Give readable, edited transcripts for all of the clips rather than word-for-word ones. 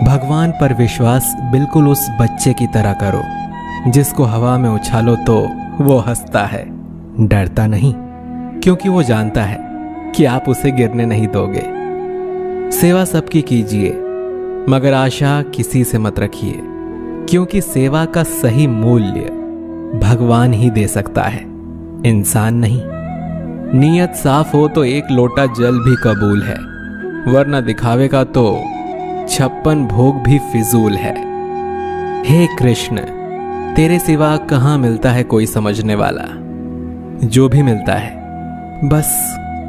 भगवान पर विश्वास बिल्कुल उस बच्चे की तरह करो जिसको हवा में उछालो तो वो हंसता है, डरता नहीं, क्योंकि वो जानता है कि आप उसे गिरने नहीं दोगे। सेवा सबकी कीजिए, मगर आशा किसी से मत रखिए, क्योंकि सेवा का सही मूल्य भगवान ही दे सकता है, इंसान नहीं। नीयत साफ हो तो एक लोटा जल भी कबूल है, वरना दिखावे का तो 56 भोग भी फिजूल है। हे कृष्ण, तेरे सिवा कहाँ मिलता है कोई समझने वाला। जो भी मिलता है बस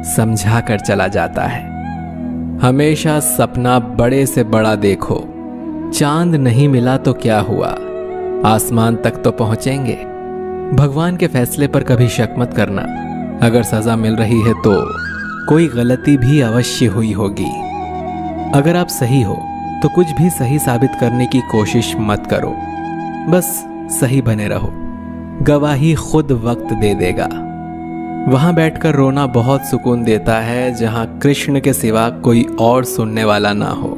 समझा कर चला जाता है। हमेशा सपना बड़े से बड़ा देखो, चांद नहीं मिला तो क्या हुआ, आसमान तक तो पहुंचेंगे। भगवान के फैसले पर कभी शक मत करना, अगर सजा मिल रही है तो कोई गलती भी अवश्य हुई होगी। अगर आप सही हो तो कुछ भी सही साबित करने की कोशिश मत करो, बस सही बने रहो, गवाही खुद वक्त दे देगा। वहां बैठकर रोना बहुत सुकून देता है जहां कृष्ण के सिवा कोई और सुनने वाला ना हो।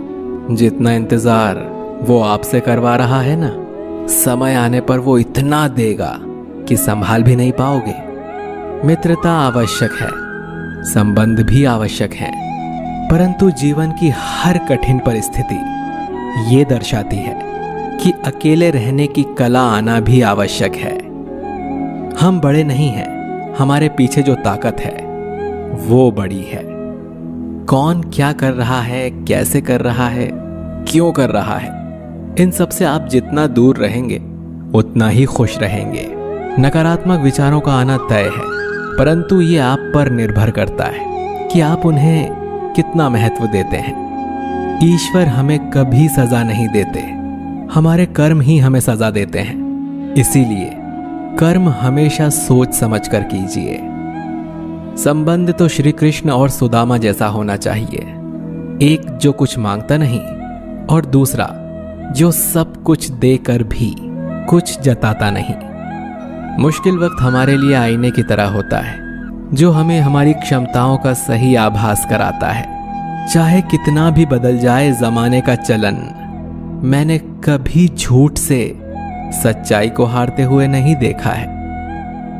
जितना इंतजार वो आपसे करवा रहा है ना, समय आने पर वो इतना देगा कि संभाल भी नहीं पाओगे। मित्रता आवश्यक है, संबंध भी आवश्यक है, परंतु जीवन की हर कठिन परिस्थिति ये दर्शाती है कि अकेले रहने की कला आना भी आवश्यक है। हम बड़े नहीं हैं, हमारे पीछे जो ताकत है वो बड़ी है। कौन क्या कर रहा है, कैसे कर रहा है, क्यों कर रहा है, इन सब से आप जितना दूर रहेंगे उतना ही खुश रहेंगे। नकारात्मक विचारों का आना तय है, परंतु ये आप पर निर्भर करता है कि आप उन्हें कितना महत्व देते हैं। ईश्वर हमें कभी सजा नहीं देते, हमारे कर्म ही हमें सजा देते हैं। इसीलिए कर्म हमेशा सोच समझ कर कीजिए। संबंध तो श्री कृष्ण और सुदामा जैसा होना चाहिए, एक जो कुछ मांगता नहीं और दूसरा जो सब कुछ देकर भी कुछ जताता नहीं। मुश्किल वक्त हमारे लिए आईने की तरह होता है, जो हमें हमारी क्षमताओं का सही आभास कराता है। चाहे कितना भी बदल जाए जमाने का चलन, मैंने कभी झूठ से सच्चाई को हारते हुए नहीं देखा है।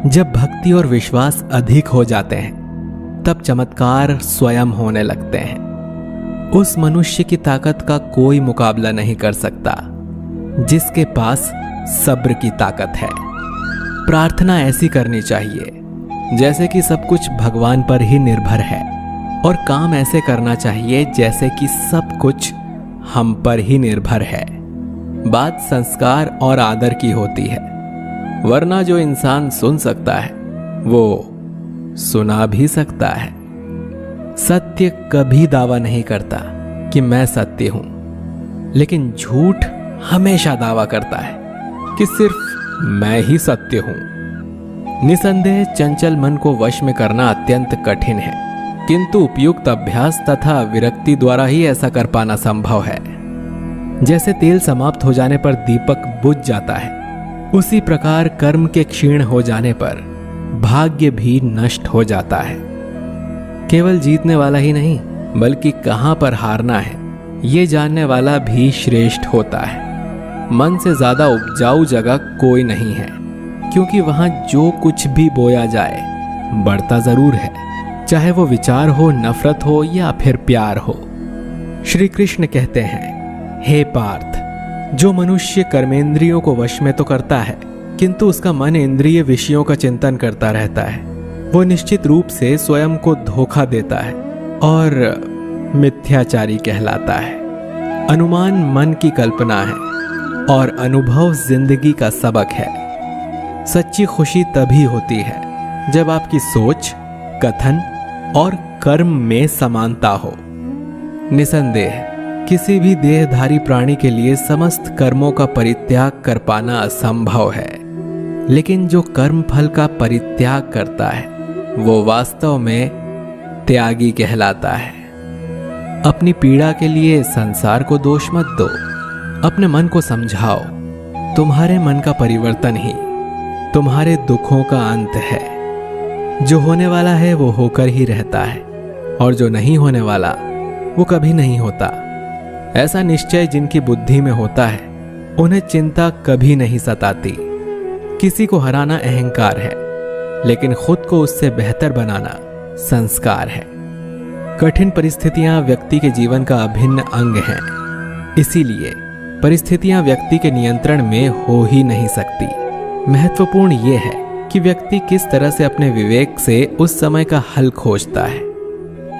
जब भक्ति और विश्वास अधिक हो जाते हैं तब चमत्कार स्वयं होने लगते हैं। उस मनुष्य की ताकत का कोई मुकाबला नहीं कर सकता जिसके पास सब्र की ताकत है। प्रार्थना ऐसी करनी चाहिए जैसे कि सब कुछ भगवान पर ही निर्भर है, और काम ऐसे करना चाहिए जैसे कि सब कुछ हम पर ही निर्भर है। बात संस्कार और आदर की होती है, वरना जो इंसान सुन सकता है वो सुना भी सकता है। सत्य कभी दावा नहीं करता कि मैं सत्य हूं, लेकिन झूठ हमेशा दावा करता है कि सिर्फ मैं ही सत्य हूं। निसंदेह चंचल मन को वश में करना अत्यंत कठिन है, किंतु उपयुक्त अभ्यास तथा विरक्ति द्वारा ही ऐसा कर पाना संभव है। जैसे तेल समाप्त हो जाने पर दीपक बुझ जाता है, उसी प्रकार कर्म के क्षीण हो जाने पर भाग्य भी नष्ट हो जाता है। केवल जीतने वाला ही नहीं बल्कि कहां पर हारना है ये जानने वाला भी श्रेष्ठ होता है। मन से ज्यादा उपजाऊ जगह कोई नहीं है, क्योंकि वहां जो कुछ भी बोया जाए बढ़ता जरूर है, चाहे वो विचार हो, नफरत हो या फिर प्यार हो। श्री कृष्ण कहते हैं, हे पार्थ, जो मनुष्य कर्मेंद्रियों को वश में तो करता है किंतु उसका मन इंद्रिय विषयों का चिंतन करता रहता है, वो निश्चित रूप से स्वयं को धोखा देता है और मिथ्याचारी कहलाता है। अनुमान मन की कल्पना है और अनुभव जिंदगी का सबक है। सच्ची खुशी तभी होती है जब आपकी सोच, कथन और कर्म में समानता हो। निसंदेह किसी भी देहधारी प्राणी के लिए समस्त कर्मों का परित्याग कर पाना असंभव है, लेकिन जो कर्म फल का परित्याग करता है वो वास्तव में त्यागी कहलाता है। अपनी पीड़ा के लिए संसार को दोष मत दो, अपने मन को समझाओ। तुम्हारे मन का परिवर्तन ही तुम्हारे दुखों का अंत है। जो होने वाला है वो होकर ही रहता है, और जो नहीं होने वाला वो कभी नहीं होता। ऐसा निश्चय जिनकी बुद्धि में होता है उन्हें चिंता कभी नहीं सताती। किसी को हराना अहंकार है, लेकिन खुद को उससे बेहतर बनाना संस्कार है। कठिन परिस्थितियां व्यक्ति के जीवन का अभिन्न अंग हैं, इसीलिए परिस्थितियां व्यक्ति के नियंत्रण में हो ही नहीं सकती। महत्वपूर्ण यह है कि व्यक्ति किस तरह से अपने विवेक से उस समय का हल खोजता है।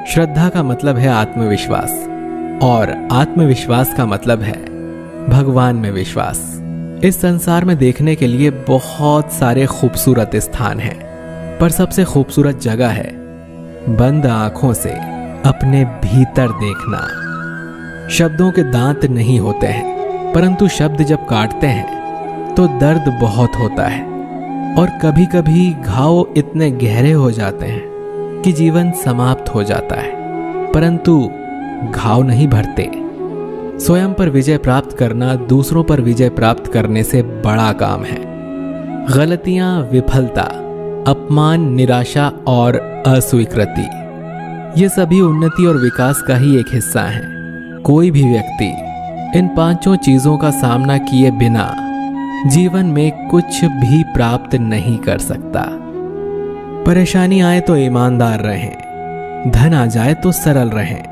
श्रद्धा का मतलब है आत्मविश्वास, और आत्मविश्वास का मतलब है भगवान में विश्वास। इस संसार में देखने के लिए बहुत सारे खूबसूरत स्थान हैं, पर सबसे खूबसूरत जगह है बंद आंखों से अपने भीतर देखना। शब्दों के दांत नहीं होते हैं, परंतु शब्द जब काटते हैं तो दर्द बहुत होता है, और कभी कभी घाव इतने गहरे हो जाते हैं कि जीवन समाप्त हो जाता है, परंतु घाव नहीं भरते। स्वयं पर विजय प्राप्त करना दूसरों पर विजय प्राप्त करने से बड़ा काम है। गलतियां, विफलता, अपमान, निराशा और अस्वीकृति, ये सभी उन्नति और विकास का ही एक हिस्सा है। कोई भी व्यक्ति इन पांचों चीजों का सामना किए बिना जीवन में कुछ भी प्राप्त नहीं कर सकता। परेशानी आए तो ईमानदार रहें, धन आ जाए तो सरल रहें,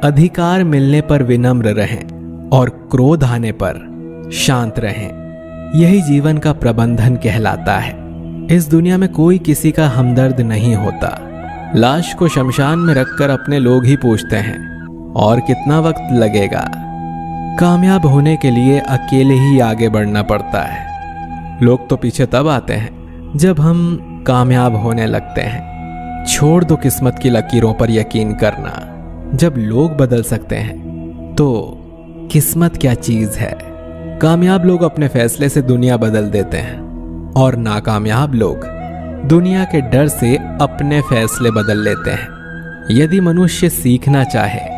अधिकार मिलने पर विनम्र रहें और क्रोध आने पर शांत रहें। यही जीवन का प्रबंधन कहलाता है। इस दुनिया में कोई किसी का हमदर्द नहीं होता। लाश को शमशान में रखकर अपने लोग ही पूछते हैं और कितना वक्त लगेगा। कामयाब होने के लिए अकेले ही आगे बढ़ना पड़ता है। लोग तो पीछे तब आते हैं जब हम कामयाब होने लगते हैं। छोड़ दो किस्मत की लकीरों पर यकीन करना। जब लोग बदल सकते हैं तो किस्मत क्या चीज है। कामयाब लोग अपने फैसले से दुनिया बदल देते हैं, और नाकामयाब लोग दुनिया के डर से अपने फैसले बदल लेते हैं। यदि मनुष्य सीखना चाहे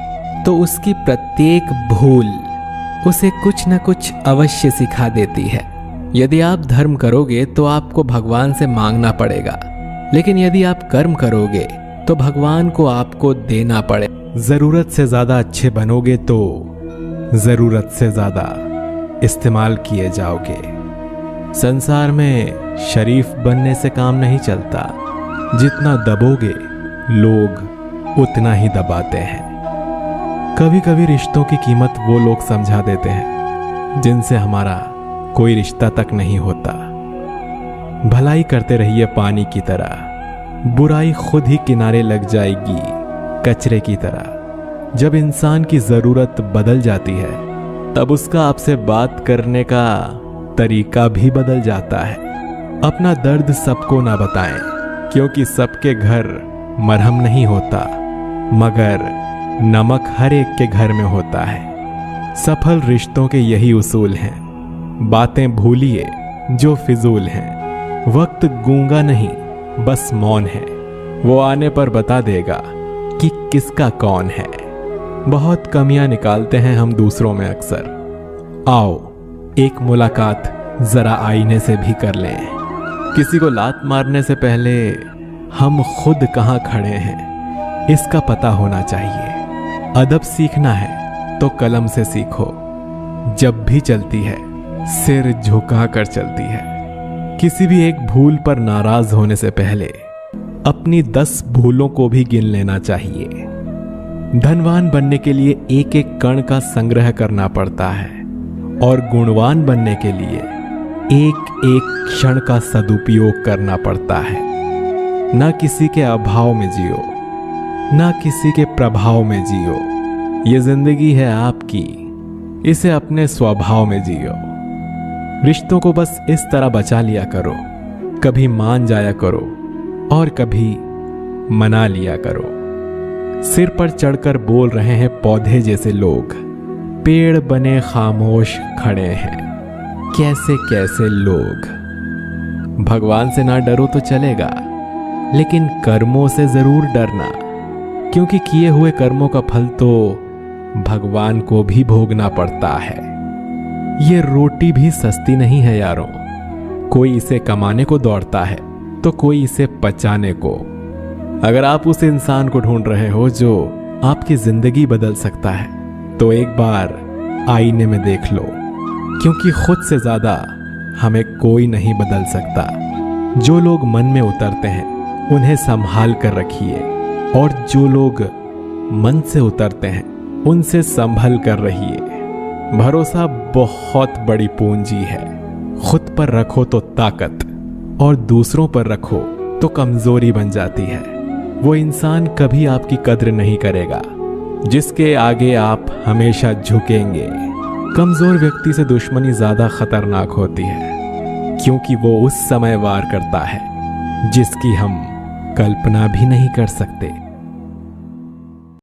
तो उसकी प्रत्येक भूल उसे कुछ न कुछ अवश्य सिखा देती है। यदि आप धर्म करोगे तो आपको भगवान से मांगना पड़ेगा, लेकिन यदि आप कर्म करोगे तो भगवान को आपको देना पड़े। जरूरत से ज्यादा अच्छे बनोगे तो जरूरत से ज्यादा इस्तेमाल किए जाओगे। संसार में शरीफ बनने से काम नहीं चलता। जितना दबोगे लोग उतना ही दबाते हैं। कभी कभी रिश्तों की कीमत वो लोग समझा देते हैं जिनसे हमारा कोई रिश्ता तक नहीं होता। भलाई करते रहिए पानी की तरह, बुराई खुद ही किनारे लग जाएगी कचरे की तरह। जब इंसान की जरूरत बदल जाती है तब उसका आपसे बात करने का तरीका भी बदल जाता है। अपना दर्द सबको ना बताएं, क्योंकि सबके घर मरहम नहीं होता, मगर नमक हर एक के घर में होता है। सफल रिश्तों के यही उसूल हैं। बातें भूलिए जो फिजूल हैं। वक्त गूंगा नहीं, बस मौन है। वो आने पर बता देगा कि किसका कौन है। बहुत कमियां निकालते हैं हम दूसरों में अक्सर। आओ एक मुलाकात जरा आईने से भी कर लें। किसी को लात मारने से पहले हम खुद कहां खड़े हैं इसका पता होना चाहिए। अदब सीखना है तो कलम से सीखो। जब भी चलती है सिर झुका कर चलती है। किसी भी एक भूल पर नाराज होने से पहले अपनी 10 भूलों को भी गिन लेना चाहिए। धनवान बनने के लिए एक एक कण का संग्रह करना पड़ता है, और गुणवान बनने के लिए एक एक क्षण का सदुपयोग करना पड़ता है। ना किसी के अभाव में जियो, ना किसी के प्रभाव में जियो। ये जिंदगी है आपकी, इसे अपने स्वभाव में जियो। रिश्तों को बस इस तरह बचा लिया करो, कभी मान जाया करो और कभी मना लिया करो। सिर पर चढ़कर बोल रहे हैं पौधे जैसे लोग, पेड़ बने खामोश खड़े हैं कैसे कैसे लोग। भगवान से ना डरो तो चलेगा, लेकिन कर्मों से जरूर डरना, क्योंकि किए हुए कर्मों का फल तो भगवान को भी भोगना पड़ता है। ये रोटी भी सस्ती नहीं है यारों। कोई इसे कमाने को दौड़ता है तो कोई इसे पचाने को। अगर आप उस इंसान को ढूंढ रहे हो जो आपकी जिंदगी बदल सकता है, तो एक बार आईने में देख लो, क्योंकि खुद से ज्यादा हमें कोई नहीं बदल सकता। जो लोग मन में उतरते हैं उन्हें संभाल कर रखिए, और जो लोग मन से उतरते हैं उनसे संभल कर रहिए। भरोसा बहुत बड़ी पूंजी है। खुद पर रखो तो ताकत, और दूसरों पर रखो तो कमजोरी बन जाती है। वो इंसान कभी आपकी कद्र नहीं करेगा जिसके आगे आप हमेशा झुकेंगे। कमजोर व्यक्ति से दुश्मनी ज्यादा खतरनाक होती है, क्योंकि वो उस समय वार करता है जिसकी हम कल्पना भी नहीं कर सकते।